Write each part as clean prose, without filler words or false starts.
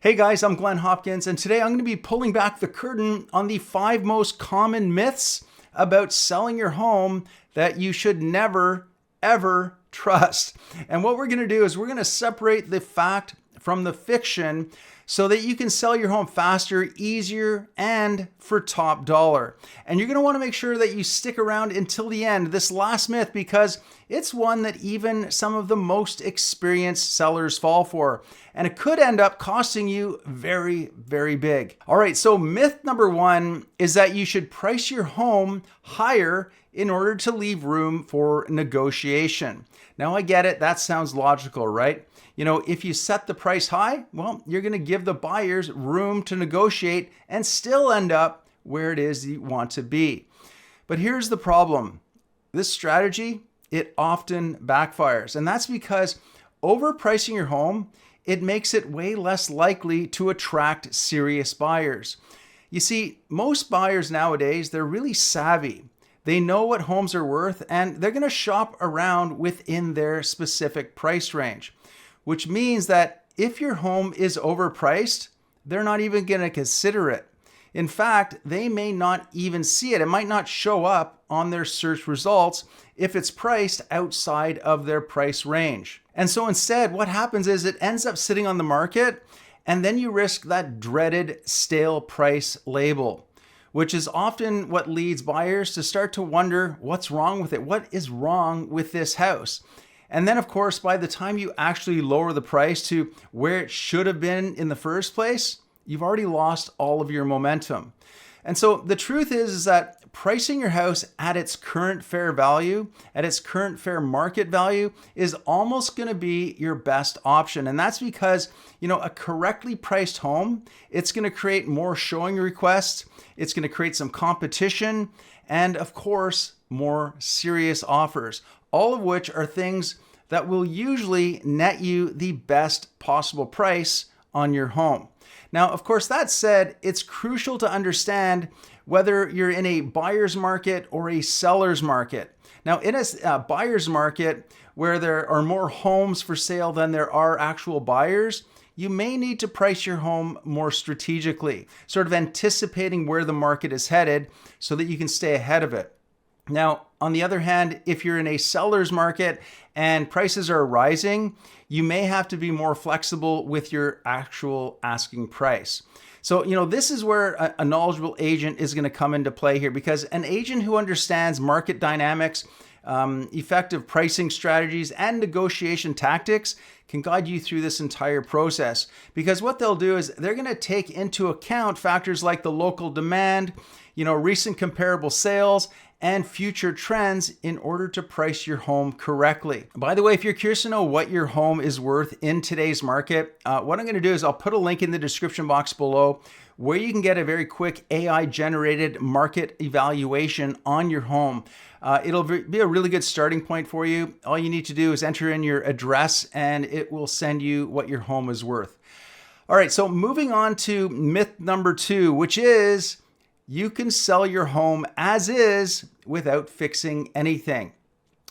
Hey guys, I'm Glen Hopkins, and today I'm going to be pulling back the curtain on the 5 most common myths about selling your home that you should never, ever trust. And what we're going to do is we're going to separate the fact from the fiction so that you can sell your home faster, easier, and for top dollar. And you're going to want to make sure that you stick around until the end, this last myth, because it's one that even some of the most experienced sellers fall for. And it could end up costing you very, very big. All right, so myth number 1 is that you should price your home higher in order to leave room for negotiation. Now I get it, that sounds logical, right? You know, if you set the price high, well, you're going to give the buyers room to negotiate and still end up where it is you want to be. But here's the problem. This strategy, it often backfires. And that's because overpricing your home, it makes it way less likely to attract serious buyers. You see, most buyers nowadays, they're really savvy. They know what homes are worth and they're going to shop around within their specific price range, which means that if your home is overpriced, they're not even going to consider it. In fact, they may not even see it. It might not show up on their search results if it's priced outside of their price range. And so instead, what happens is it ends up sitting on the market, and then you risk that dreaded stale price label, which is often what leads buyers to start to wonder what's wrong with it. What is wrong with this house? And then, of course, by the time you actually lower the price to where it should have been in the first place, you've already lost all of your momentum. And so the truth is that pricing your house at its current fair value, at its current fair market value, is almost going to be your best option. And that's because, a correctly priced home, it's going to create more showing requests, it's going to create some competition, and of course, more serious offers, all of which are things that will usually net you the best possible price on your home. Now, of course, that said, it's crucial to understand whether you're in a buyer's market or a seller's market. Now, in a buyer's market where there are more homes for sale than there are actual buyers, you may need to price your home more strategically, sort of anticipating where the market is headed so that you can stay ahead of it. Now, on the other hand, if you're in a seller's market and prices are rising, you may have to be more flexible with your actual asking price. So, this is where a knowledgeable agent is going to come into play here, because an agent who understands market dynamics, effective pricing strategies, and negotiation tactics can guide you through this entire process. Because what they'll do is they're going to take into account factors like the local demand, recent comparable sales, and future trends in order to price your home correctly. By the way, if you're curious to know what your home is worth in today's market, what I'm going to do is I'll put a link in the description box below where you can get a very quick AI-generated market evaluation on your home. It'll be a really good starting point for you. All you need to do is enter in your address and it will send you what your home is worth. All right, so moving on to myth number 2, which is you can sell your home as is without fixing anything.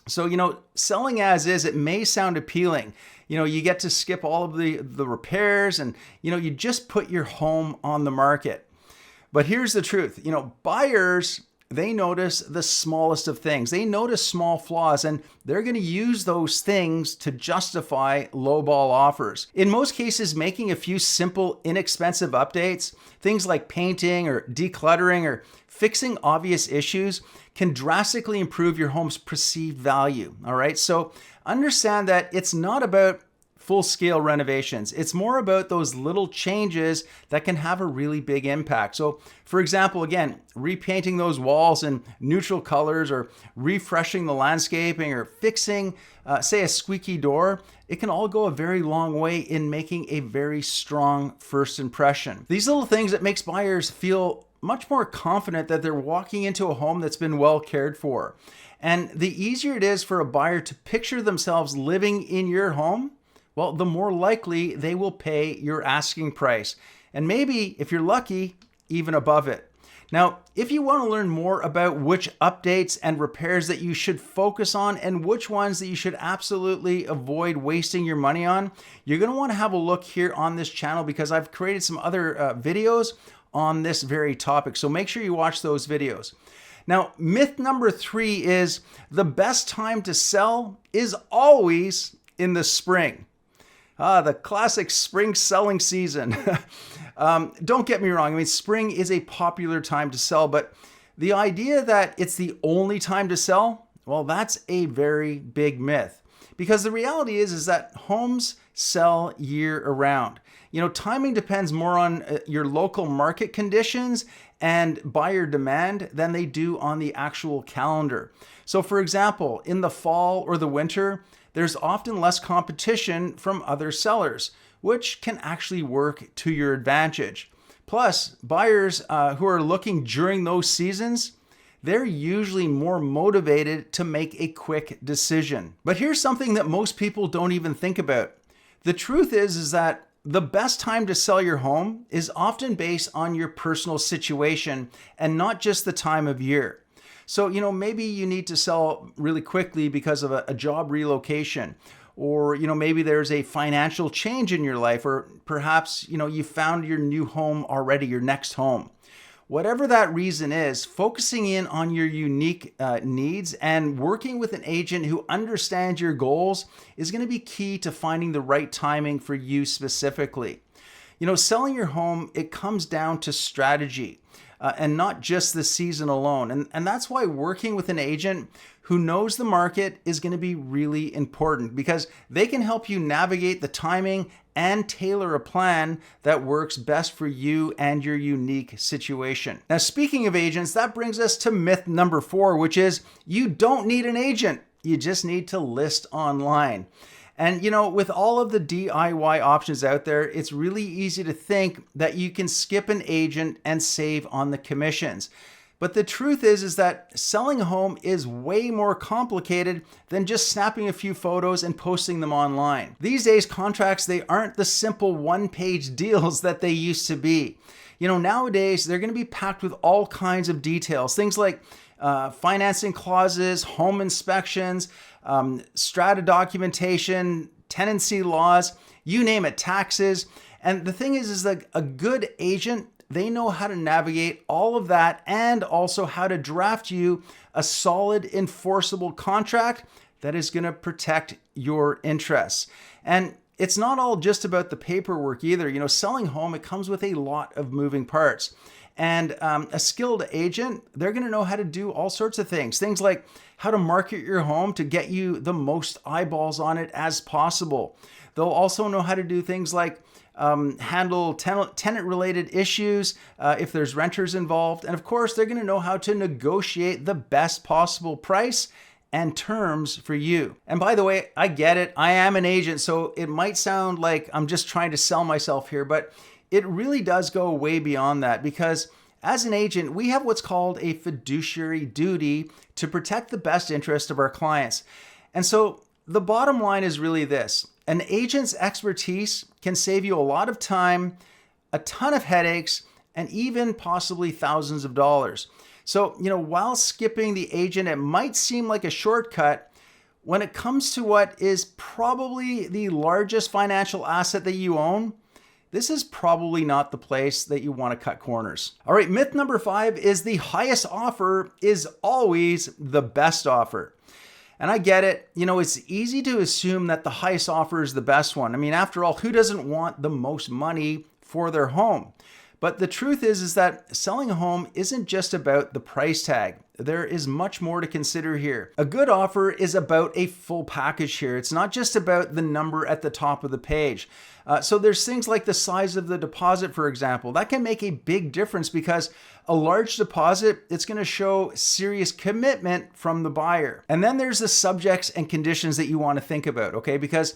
So, selling as is, it may sound appealing. You get to skip all of the repairs and, you just put your home on the market. But here's the truth. Buyers, they notice the smallest of things. They notice small flaws, and they're going to use those things to justify lowball offers. In most cases, making a few simple, inexpensive updates, things like painting or decluttering or fixing obvious issues, can drastically improve your home's perceived value. All right. So understand that it's not about full-scale renovations. It's more about those little changes that can have a really big impact. So, for example, again, repainting those walls in neutral colors or refreshing the landscaping or fixing, say, a squeaky door, it can all go a very long way in making a very strong first impression. These little things that makes buyers feel much more confident that they're walking into a home that's been well cared for. And the easier it is for a buyer to picture themselves living in your home, well, the more likely they will pay your asking price. And maybe, if you're lucky, even above it. Now, if you want to learn more about which updates and repairs that you should focus on and which ones that you should absolutely avoid wasting your money on, you're going to want to have a look here on this channel because I've created some other videos on this very topic. So make sure you watch those videos. Now, myth number 3 is the best time to sell is always in the spring. The classic spring selling season. Don't get me wrong. I mean, spring is a popular time to sell, but the idea that it's the only time to sell, well, that's a very big myth. Because the reality is that homes sell year around. You know, timing depends more on your local market conditions and buyer demand than they do on the actual calendar. So for example, in the fall or the winter, there's often less competition from other sellers, which can actually work to your advantage. Plus, buyers who are looking during those seasons, they're usually more motivated to make a quick decision. But here's something that most people don't even think about. The truth is that the best time to sell your home is often based on your personal situation and not just the time of year. So, you know, maybe you need to sell really quickly because of a job relocation, or, you know, maybe there's a financial change in your life, or perhaps, you know, you found your new home already, your next home. Whatever that reason is, focusing in on your unique needs and working with an agent who understands your goals is going to be key to finding the right timing for you specifically. You know, selling your home, it comes down to strategy and not just the season alone. And that's why working with an agent who knows the market is going to be really important, because they can help you navigate the timing and tailor a plan that works best for you and your unique situation. Now, speaking of agents, that brings us to myth number 4, which is you don't need an agent. You just need to list online. And you know, with all of the DIY options out there, it's really easy to think that you can skip an agent and save on the commissions. But the truth is that selling a home is way more complicated than just snapping a few photos and posting them online. These days, contracts, they aren't the simple one-page deals that they used to be. You know, nowadays, they're going to be packed with all kinds of details, things like financing clauses, home inspections, strata documentation, tenancy laws, you name it, taxes. And the thing is that a good agent, they know how to navigate all of that and also how to draft you a solid enforceable contract that is going to protect your interests. And it's not all just about the paperwork either. You know, selling home, it comes with a lot of moving parts. And a skilled agent, they're going to know how to do all sorts of things. Things like how to market your home to get you the most eyeballs on it as possible. They'll also know how to do things like handle tenant-related issues if there's renters involved. And of course, they're going to know how to negotiate the best possible price and terms for you. And by the way, I get it. I am an agent, so it might sound like I'm just trying to sell myself here, but it really does go way beyond that, because as an agent, we have what's called a fiduciary duty to protect the best interest of our clients. And so the bottom line is really this: an agent's expertise can save you a lot of time, a ton of headaches, and even possibly thousands of dollars. So, you know, while skipping the agent, it might seem like a shortcut. When it comes to what is probably the largest financial asset that you own, this is probably not the place that you want to cut corners. All right, myth number 5 is the highest offer is always the best offer. And I get it. You know, it's easy to assume that the highest offer is the best one. I mean, after all, who doesn't want the most money for their home? But the truth is that selling a home isn't just about the price tag. There is much more to consider here. A good offer is about a full package here. It's not just about the number at the top of the page. So there's things like the size of the deposit, for example. That can make a big difference, because a large deposit, it's going to show serious commitment from the buyer. And then there's the subjects and conditions that you want to think about, okay? Because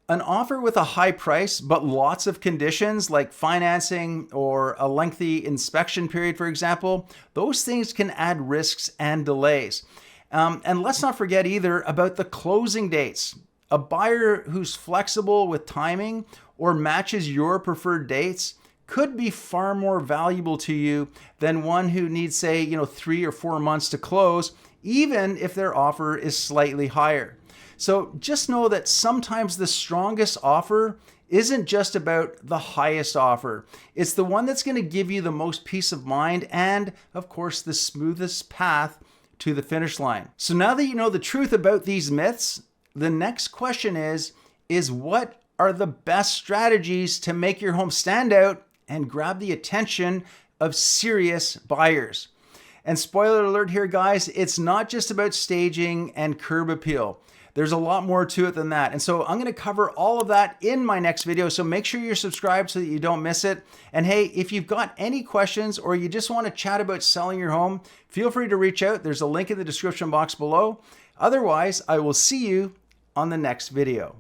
an offer with a high price but lots of conditions like financing or a lengthy inspection period, for example, those things can add risks and delays. And let's not forget either about the closing dates. A buyer who's flexible with timing or matches your preferred dates could be far more valuable to you than one who needs, say, 3 or 4 months to close, even if their offer is slightly higher. So just know that sometimes the strongest offer isn't just about the highest offer. It's the one that's going to give you the most peace of mind and, of course, the smoothest path to the finish line. So now that you know the truth about these myths, the next question is what are the best strategies to make your home stand out and grab the attention of serious buyers? And spoiler alert here, guys, it's not just about staging and curb appeal. There's a lot more to it than that. And so I'm going to cover all of that in my next video. So make sure you're subscribed so that you don't miss it. And hey, if you've got any questions or you just want to chat about selling your home, feel free to reach out. There's a link in the description box below. Otherwise, I will see you on the next video.